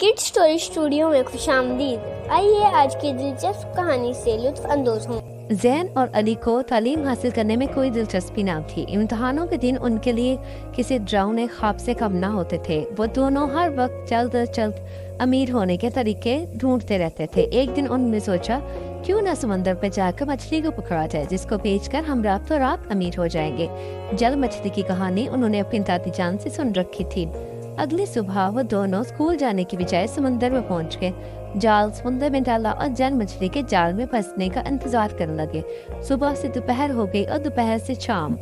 Kids story studio में खुशामदीद। आइए आज की दिलचस्प कहानी से लुत्फ अंदोज हों। ज़ैन और अली को तालीम हासिल करने में कोई दिलचस्पी न थी। इम्तहानों के दिन उनके लिए किसी डरावने ख्वाब से कम न होते थे। वो दोनों हर वक्त जल्द अमीर होने के तरीके ढूंढते रहते थे। एक दिन उन्होंने सोचा, क्यों न समंदर पर जाकर मछली को पकड़ा जाए, जिसको बेचकर हम रातों रात अमीर हो जाएंगे। जल मछली की कहानी उन्होंने अपनी दादी जान से सुन रखी थी। अगली सुबह वो दोनों स्कूल जाने की बजाय समंदर में पहुंच गए। जाल समुंदर में डाला और जल मछली के जाल में फंसने का इंतजार करने लगे। सुबह से दोपहर हो गई और दोपहर से शाम,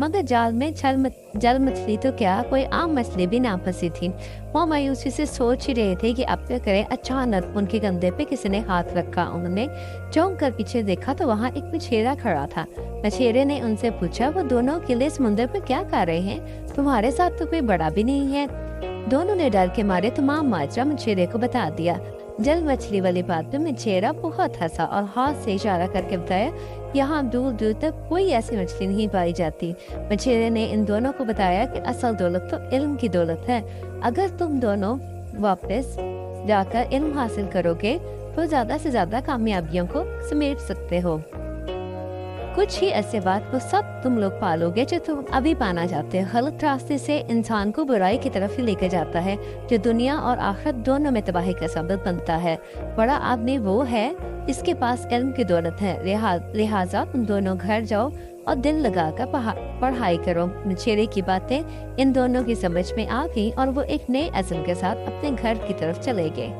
मगर जाल में जल मछली तो क्या, कोई आम मछली भी ना फंसी थी। वो मायूसी से सोच ही रहे थे कि अब क्या करें। अचानक उनके कंधे पे किसी ने हाथ रखा। उन्होंने चौंक कर पीछे देखा तो वहाँ एक मछेरा खड़ा था। मछेरे ने उनसे पूछा, वो दोनों अकेले समुद्र पे क्या कर रहे हैं? तुम्हारे साथ तो कोई बड़ा भी नहीं है। दोनों ने डर के मारे तमाम माजरा मछेरे को बता दिया। जल मछली वाली बात पे मछेरा बहुत हंसा और हाथ से इशारा करके बताया, यहाँ दूर दूर तक कोई ऐसी मछली नहीं पाई जाती। मछेरे ने इन दोनों को बताया कि असल दौलत तो इल्म की दौलत है। अगर तुम दोनों वापस जाकर इल्म हासिल करोगे तो ज्यादा से ज्यादा कामयाबियों को समेट सकते हो। कुछ ही ऐसे बात वो सब तुम लोग पालोगे जो तुम अभी पाना चाहते हो। गलत रास्ते से इंसान को बुराई की तरफ ही लेकर जाता है, जो दुनिया और आखिरत दोनों में तबाही का सबब बनता है। बड़ा आदमी वो है इसके पास इल्म की दौलत है। लिहाजा तुम दोनों घर जाओ और दिल लगाकर पढ़ाई करो। मछेरे की बातें इन दोनों की समझ में आ गई और वो एक नए अज़्म के साथ अपने घर की तरफ चले गए।